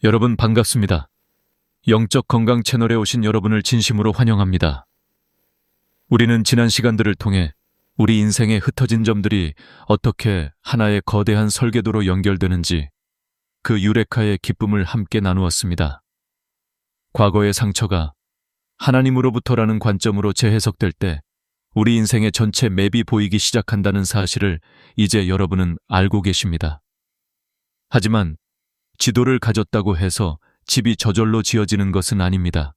여러분 반갑습니다. 영적 건강 채널에 오신 여러분을 진심으로 환영합니다. 우리는 지난 시간들을 통해 우리 인생에 흩어진 점들이 어떻게 하나의 거대한 설계도로 연결되는지 그 유레카의 기쁨을 함께 나누었습니다. 과거의 상처가 하나님으로부터라는 관점으로 재해석될 때 우리 인생의 전체 맵이 보이기 시작한다는 사실을 이제 여러분은 알고 계십니다. 하지만 지도를 가졌다고 해서 집이 저절로 지어지는 것은 아닙니다.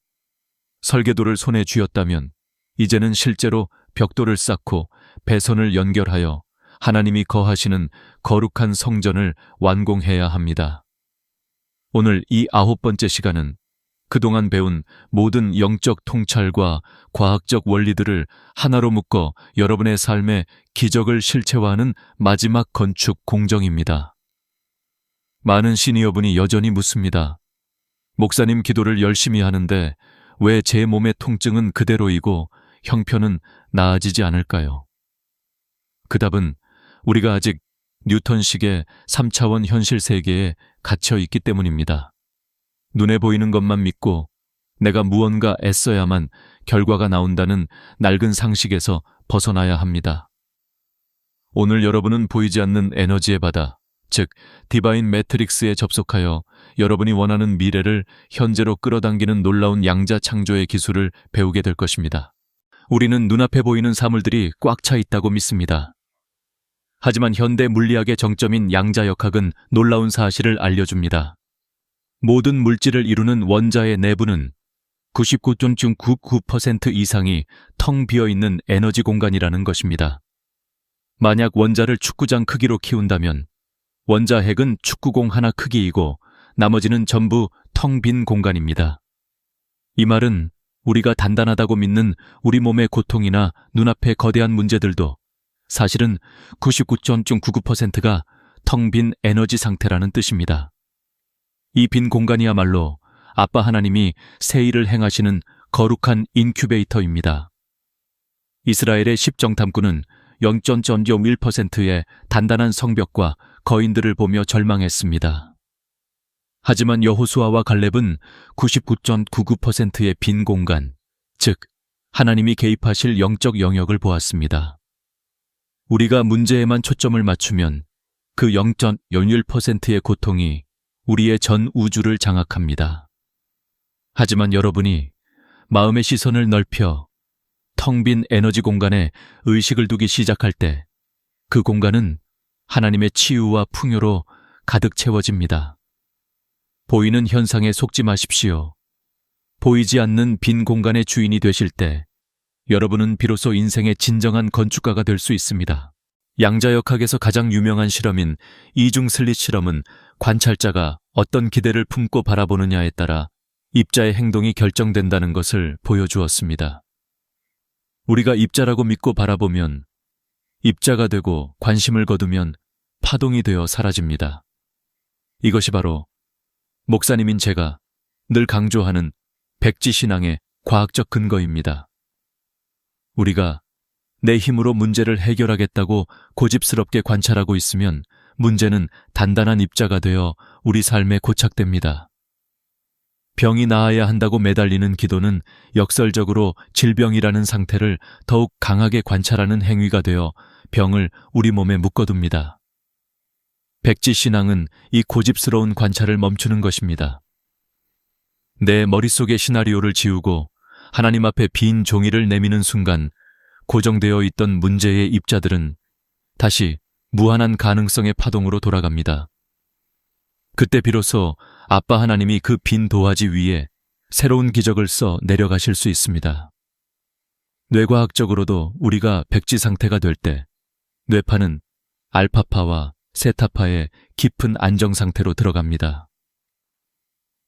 설계도를 손에 쥐었다면 이제는 실제로 벽돌을 쌓고 배선을 연결하여 하나님이 거하시는 거룩한 성전을 완공해야 합니다. 오늘 이 9번째 시간은 그동안 배운 모든 영적 통찰과 과학적 원리들을 하나로 묶어 여러분의 삶에 기적을 실체화하는 마지막 건축 공정입니다. 많은 시니어분이 여전히 묻습니다. 목사님, 기도를 열심히 하는데 왜 제 몸의 통증은 그대로이고 형편은 나아지지 않을까요? 그 답은 우리가 아직 뉴턴식의 3차원 현실 세계에 갇혀 있기 때문입니다. 눈에 보이는 것만 믿고 내가 무언가 애써야만 결과가 나온다는 낡은 상식에서 벗어나야 합니다. 오늘 여러분은 보이지 않는 에너지의 바다, 즉 디바인 매트릭스에 접속하여 여러분이 원하는 미래를 현재로 끌어당기는 놀라운 양자 창조의 기술을 배우게 될 것입니다. 우리는 눈앞에 보이는 사물들이 꽉 차 있다고 믿습니다. 하지만 현대 물리학의 정점인 양자역학은 놀라운 사실을 알려줍니다. 모든 물질을 이루는 원자의 내부는 99.99% 이상이 텅 비어있는 에너지 공간이라는 것입니다. 만약 원자를 축구장 크기로 키운다면 원자 핵은 축구공 하나 크기이고 나머지는 전부 텅 빈 공간입니다. 이 말은 우리가 단단하다고 믿는 우리 몸의 고통이나 눈앞의 거대한 문제들도 사실은 99.99%가 텅 빈 에너지 상태라는 뜻입니다. 이 빈 공간이야말로 아빠 하나님이 새 일을 행하시는 거룩한 인큐베이터입니다. 이스라엘의 십정탐꾼은 0.01%의 단단한 성벽과 거인들을 보며 절망했습니다. 하지만 여호수아와 갈렙은 99.99%의 빈 공간, 즉 하나님이 개입하실 영적 영역을 보았습니다. 우리가 문제에만 초점을 맞추면 그 0.01%의 고통이 우리의 전 우주를 장악합니다. 하지만 여러분이 마음의 시선을 넓혀 텅 빈 에너지 공간에 의식을 두기 시작할 때 그 공간은 하나님의 치유와 풍요로 가득 채워집니다. 보이는 현상에 속지 마십시오. 보이지 않는 빈 공간의 주인이 되실 때 여러분은 비로소 인생의 진정한 건축가가 될 수 있습니다. 양자역학에서 가장 유명한 실험인 이중 슬릿 실험은 관찰자가 어떤 기대를 품고 바라보느냐에 따라 입자의 행동이 결정된다는 것을 보여주었습니다. 우리가 입자라고 믿고 바라보면 입자가 되고 관심을 거두면 파동이 되어 사라집니다. 이것이 바로 목사님인 제가 늘 강조하는 백지신앙의 과학적 근거입니다. 우리가 내 힘으로 문제를 해결하겠다고 고집스럽게 관찰하고 있으면 문제는 단단한 입자가 되어 우리 삶에 고착됩니다. 병이 나아야 한다고 매달리는 기도는 역설적으로 질병이라는 상태를 더욱 강하게 관찰하는 행위가 되어 병을 우리 몸에 묶어둡니다. 백지신앙은 이 고집스러운 관찰을 멈추는 것입니다. 내 머릿속의 시나리오를 지우고 하나님 앞에 빈 종이를 내미는 순간 고정되어 있던 문제의 입자들은 다시 무한한 가능성의 파동으로 돌아갑니다. 그때 비로소 아빠 하나님이 그 빈 도화지 위에 새로운 기적을 써 내려가실 수 있습니다. 뇌과학적으로도 우리가 백지 상태가 될 때 뇌파는 알파파와 세타파의 깊은 안정 상태로 들어갑니다.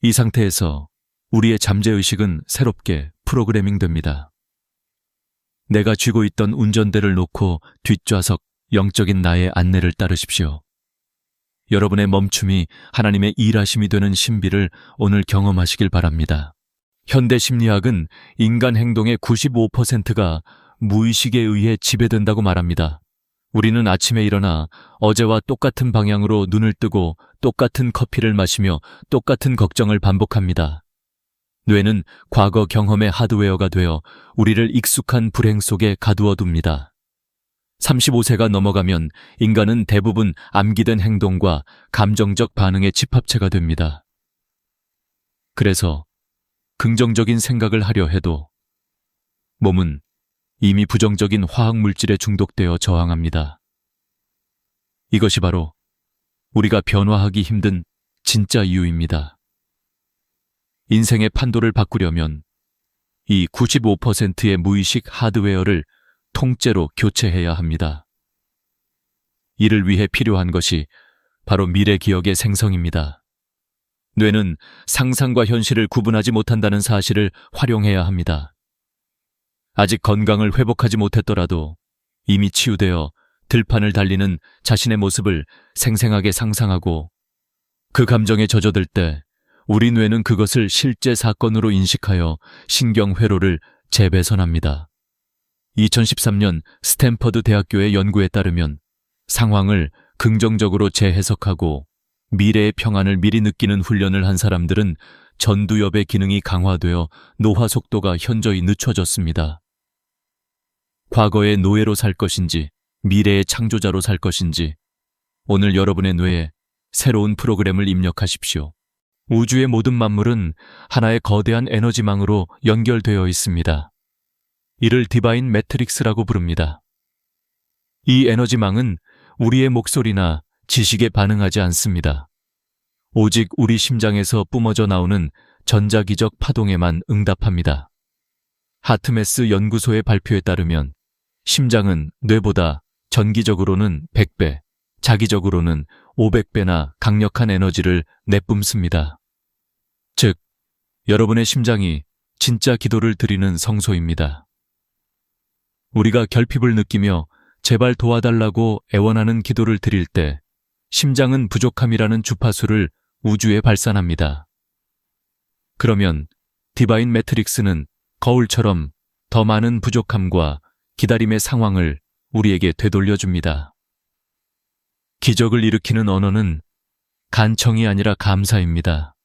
이 상태에서 우리의 잠재의식은 새롭게 프로그래밍 됩니다. 내가 쥐고 있던 운전대를 놓고 뒷좌석 영적인 나의 안내를 따르십시오. 여러분의 멈춤이 하나님의 일하심이 되는 신비를 오늘 경험하시길 바랍니다. 현대 심리학은 인간 행동의 95%가 무의식에 의해 지배된다고 말합니다. 우리는 아침에 일어나 어제와 똑같은 방향으로 눈을 뜨고 똑같은 커피를 마시며 똑같은 걱정을 반복합니다. 뇌는 과거 경험의 하드웨어가 되어 우리를 익숙한 불행 속에 가두어 둡니다. 35세가 넘어가면 인간은 대부분 암기된 행동과 감정적 반응의 집합체가 됩니다. 그래서 긍정적인 생각을 하려 해도 몸은 이미 부정적인 화학물질에 중독되어 저항합니다. 이것이 바로 우리가 변화하기 힘든 진짜 이유입니다. 인생의 판도를 바꾸려면 이 95%의 무의식 하드웨어를 통째로 교체해야 합니다. 이를 위해 필요한 것이 바로 미래 기억의 생성입니다. 뇌는 상상과 현실을 구분하지 못한다는 사실을 활용해야 합니다. 아직 건강을 회복하지 못했더라도 이미 치유되어 들판을 달리는 자신의 모습을 생생하게 상상하고 그 감정에 젖어들 때 우리 뇌는 그것을 실제 사건으로 인식하여 신경회로를 재배선합니다. 2013년 스탠퍼드 대학교의 연구에 따르면 상황을 긍정적으로 재해석하고 미래의 평안을 미리 느끼는 훈련을 한 사람들은 전두엽의 기능이 강화되어 노화 속도가 현저히 늦춰졌습니다. 과거의 노예로 살 것인지 미래의 창조자로 살 것인지 오늘 여러분의 뇌에 새로운 프로그램을 입력하십시오. 우주의 모든 만물은 하나의 거대한 에너지망으로 연결되어 있습니다. 이를 디바인 매트릭스라고 부릅니다. 이 에너지망은 우리의 목소리나 지식에 반응하지 않습니다. 오직 우리 심장에서 뿜어져 나오는 전자기적 파동에만 응답합니다. 하트메스 연구소의 발표에 따르면 심장은 뇌보다 전기적으로는 100배, 자기적으로는 500배나 강력한 에너지를 내뿜습니다. 즉, 여러분의 심장이 진짜 기도를 드리는 성소입니다. 우리가 결핍을 느끼며 제발 도와달라고 애원하는 기도를 드릴 때 심장은 부족함이라는 주파수를 우주에 발산합니다. 그러면 디바인 매트릭스는 거울처럼 더 많은 부족함과 기다림의 상황을 우리에게 되돌려줍니다. 기적을 일으키는 언어는 간청이 아니라 감사입니다.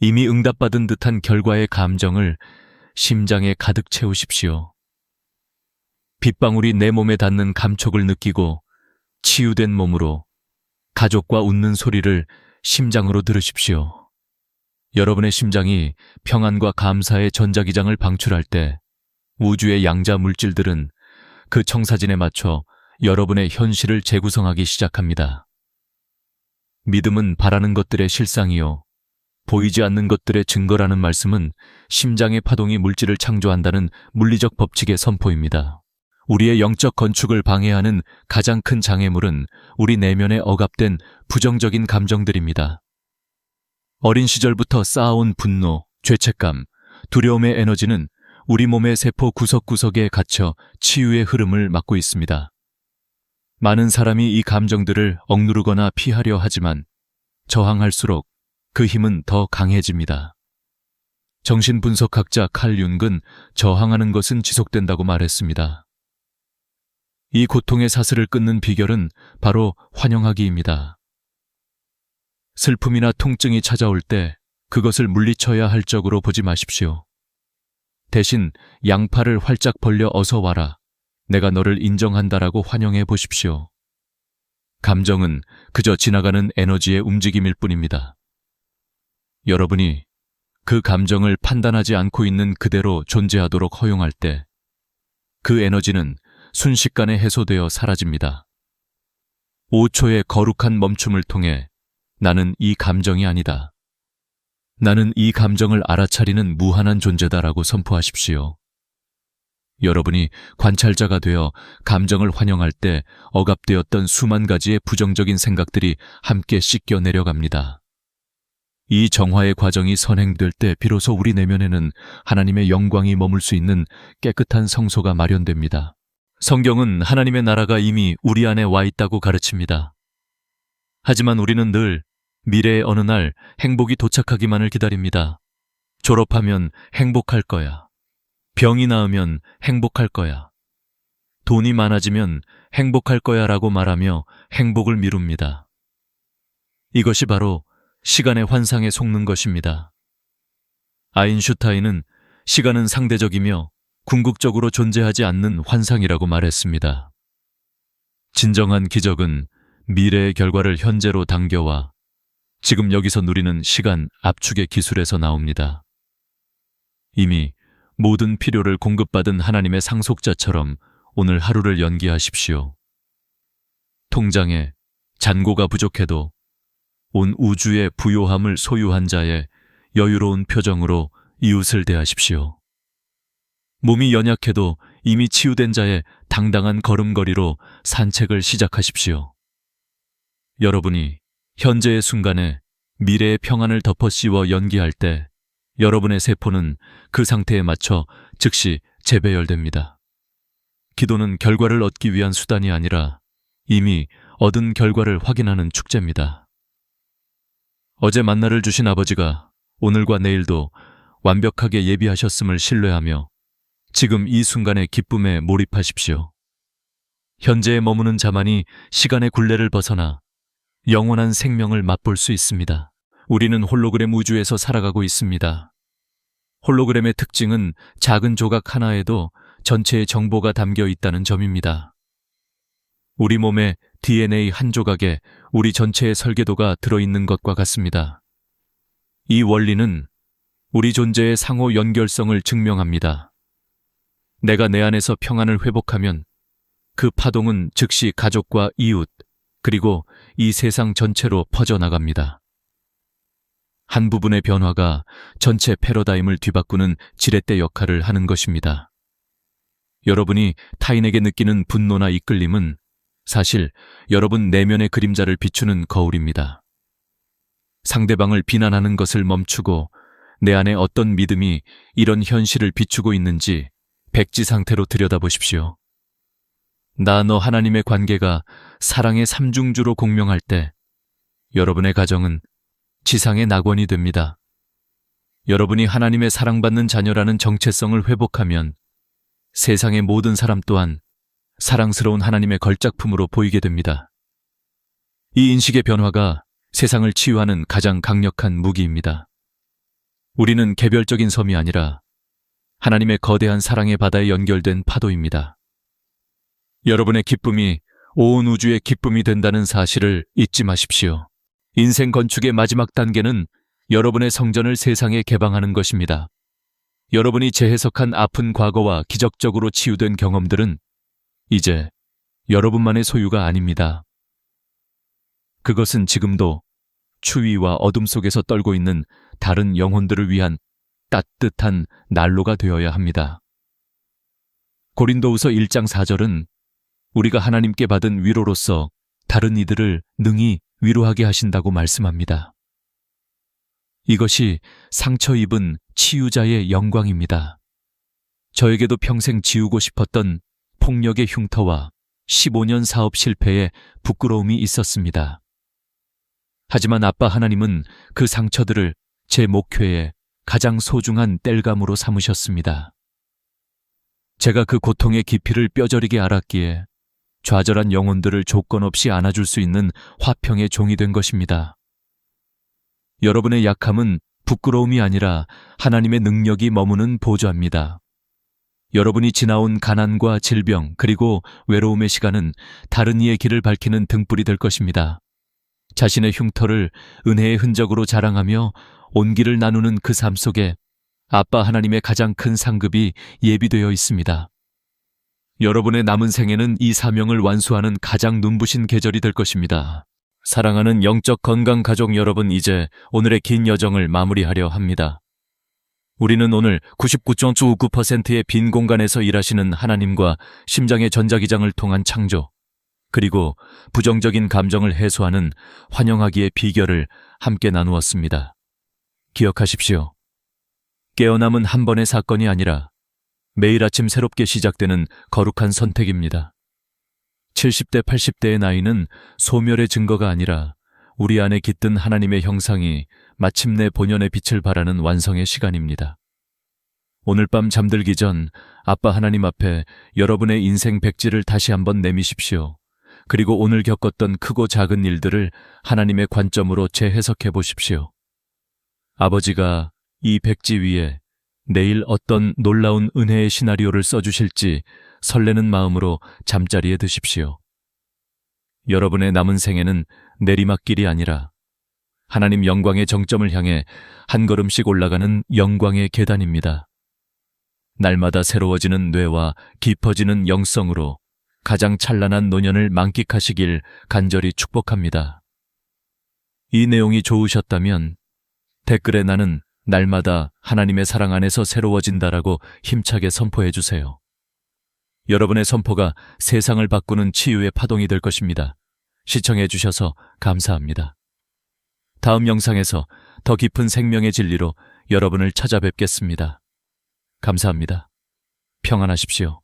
이미 응답받은 듯한 결과의 감정을 심장에 가득 채우십시오. 빗방울이 내 몸에 닿는 감촉을 느끼고 치유된 몸으로 가족과 웃는 소리를 심장으로 들으십시오. 여러분의 심장이 평안과 감사의 전자기장을 방출할 때 우주의 양자 물질들은 그 청사진에 맞춰 여러분의 현실을 재구성하기 시작합니다. 믿음은 바라는 것들의 실상이요. 보이지 않는 것들의 증거라는 말씀은 심장의 파동이 물질을 창조한다는 물리적 법칙의 선포입니다. 우리의 영적 건축을 방해하는 가장 큰 장애물은 우리 내면에 억압된 부정적인 감정들입니다. 어린 시절부터 쌓아온 분노, 죄책감, 두려움의 에너지는 우리 몸의 세포 구석구석에 갇혀 치유의 흐름을 막고 있습니다. 많은 사람이 이 감정들을 억누르거나 피하려 하지만 저항할수록 그 힘은 더 강해집니다. 정신분석학자 칼 융은 저항하는 것은 지속된다고 말했습니다. 이 고통의 사슬을 끊는 비결은 바로 환영하기입니다. 슬픔이나 통증이 찾아올 때 그것을 물리쳐야 할 적으로 보지 마십시오. 대신 양팔을 활짝 벌려 어서 와라. 내가 너를 인정한다라고 환영해 보십시오. 감정은 그저 지나가는 에너지의 움직임일 뿐입니다. 여러분이 그 감정을 판단하지 않고 있는 그대로 존재하도록 허용할 때 그 에너지는 순식간에 해소되어 사라집니다. 5초의 거룩한 멈춤을 통해 나는 이 감정이 아니다. 나는 이 감정을 알아차리는 무한한 존재다라고 선포하십시오. 여러분이 관찰자가 되어 감정을 환영할 때 억압되었던 수만 가지의 부정적인 생각들이 함께 씻겨 내려갑니다. 이 정화의 과정이 선행될 때 비로소 우리 내면에는 하나님의 영광이 머물 수 있는 깨끗한 성소가 마련됩니다. 성경은 하나님의 나라가 이미 우리 안에 와 있다고 가르칩니다. 하지만 우리는 늘 미래의 어느 날 행복이 도착하기만을 기다립니다. 졸업하면 행복할 거야. 병이 나으면 행복할 거야. 돈이 많아지면 행복할 거야 라고 말하며 행복을 미룹니다. 이것이 바로 시간의 환상에 속는 것입니다. 아인슈타인은 시간은 상대적이며 궁극적으로 존재하지 않는 환상이라고 말했습니다. 진정한 기적은 미래의 결과를 현재로 당겨와 지금 여기서 누리는 시간 압축의 기술에서 나옵니다. 이미 모든 필요를 공급받은 하나님의 상속자처럼 오늘 하루를 연기하십시오. 통장에 잔고가 부족해도 온 우주의 부요함을 소유한 자의 여유로운 표정으로 이웃을 대하십시오. 몸이 연약해도 이미 치유된 자의 당당한 걸음걸이로 산책을 시작하십시오. 여러분이 현재의 순간에 미래의 평안을 덮어씌워 연기할 때 여러분의 세포는 그 상태에 맞춰 즉시 재배열됩니다. 기도는 결과를 얻기 위한 수단이 아니라 이미 얻은 결과를 확인하는 축제입니다. 어제 만나를 주신 아버지가 오늘과 내일도 완벽하게 예비하셨음을 신뢰하며 지금 이 순간의 기쁨에 몰입하십시오. 현재에 머무는 자만이 시간의 굴레를 벗어나 영원한 생명을 맛볼 수 있습니다. 우리는 홀로그램 우주에서 살아가고 있습니다. 홀로그램의 특징은 작은 조각 하나에도 전체의 정보가 담겨 있다는 점입니다. 우리 몸의 DNA 한 조각에 우리 전체의 설계도가 들어있는 것과 같습니다. 이 원리는 우리 존재의 상호 연결성을 증명합니다. 내가 내 안에서 평안을 회복하면 그 파동은 즉시 가족과 이웃, 그리고 이 세상 전체로 퍼져나갑니다. 한 부분의 변화가 전체 패러다임을 뒤바꾸는 지렛대 역할을 하는 것입니다. 여러분이 타인에게 느끼는 분노나 이끌림은 사실 여러분 내면의 그림자를 비추는 거울입니다. 상대방을 비난하는 것을 멈추고 내 안에 어떤 믿음이 이런 현실을 비추고 있는지 백지 상태로 들여다보십시오. 나 너 하나님의 관계가 사랑의 삼중주로 공명할 때 여러분의 가정은 지상의 낙원이 됩니다. 여러분이 하나님의 사랑받는 자녀라는 정체성을 회복하면 세상의 모든 사람 또한 사랑스러운 하나님의 걸작품으로 보이게 됩니다. 이 인식의 변화가 세상을 치유하는 가장 강력한 무기입니다. 우리는 개별적인 섬이 아니라 하나님의 거대한 사랑의 바다에 연결된 파도입니다. 여러분의 기쁨이 온 우주의 기쁨이 된다는 사실을 잊지 마십시오. 인생 건축의 마지막 단계는 여러분의 성전을 세상에 개방하는 것입니다. 여러분이 재해석한 아픈 과거와 기적적으로 치유된 경험들은 이제 여러분만의 소유가 아닙니다. 그것은 지금도 추위와 어둠 속에서 떨고 있는 다른 영혼들을 위한 따뜻한 난로가 되어야 합니다. 고린도후서 1장 4절은 우리가 하나님께 받은 위로로서 다른 이들을 능히 위로하게 하신다고 말씀합니다. 이것이 상처 입은 치유자의 영광입니다. 저에게도 평생 지우고 싶었던 폭력의 흉터와 15년 사업 실패에 부끄러움이 있었습니다. 하지만 아빠 하나님은 그 상처들을 제 목회에 가장 소중한 땔감으로 삼으셨습니다. 제가 그 고통의 깊이를 뼈저리게 알았기에 좌절한 영혼들을 조건 없이 안아줄 수 있는 화평의 종이 된 것입니다. 여러분의 약함은 부끄러움이 아니라 하나님의 능력이 머무는 보좌입니다. 여러분이 지나온 가난과 질병 그리고 외로움의 시간은 다른 이의 길을 밝히는 등불이 될 것입니다. 자신의 흉터를 은혜의 흔적으로 자랑하며 온기를 나누는 그 삶 속에 아빠 하나님의 가장 큰 상급이 예비되어 있습니다. 여러분의 남은 생에는 이 사명을 완수하는 가장 눈부신 계절이 될 것입니다. 사랑하는 영적 건강 가족 여러분, 이제 오늘의 긴 여정을 마무리하려 합니다. 우리는 오늘 99.59%의 빈 공간에서 일하시는 하나님과 심장의 전자기장을 통한 창조, 그리고 부정적인 감정을 해소하는 환영하기의 비결을 함께 나누었습니다. 기억하십시오. 깨어남은 한 번의 사건이 아니라 매일 아침 새롭게 시작되는 거룩한 선택입니다. 70대, 80대의 나이는 소멸의 증거가 아니라 우리 안에 깃든 하나님의 형상이 마침내 본연의 빛을 발하는 완성의 시간입니다. 오늘 밤 잠들기 전 아빠 하나님 앞에 여러분의 인생 백지를 다시 한번 내미십시오. 그리고 오늘 겪었던 크고 작은 일들을 하나님의 관점으로 재해석해 보십시오. 아버지가 이 백지 위에 내일 어떤 놀라운 은혜의 시나리오를 써주실지 설레는 마음으로 잠자리에 드십시오. 여러분의 남은 생애는 내리막길이 아니라 하나님 영광의 정점을 향해 한 걸음씩 올라가는 영광의 계단입니다. 날마다 새로워지는 뇌와 깊어지는 영성으로 가장 찬란한 노년을 만끽하시길 간절히 축복합니다. 이 내용이 좋으셨다면 댓글에 나는 날마다 하나님의 사랑 안에서 새로워진다라고 힘차게 선포해 주세요. 여러분의 선포가 세상을 바꾸는 치유의 파동이 될 것입니다. 시청해 주셔서 감사합니다. 다음 영상에서 더 깊은 생명의 진리로 여러분을 찾아뵙겠습니다. 감사합니다. 평안하십시오.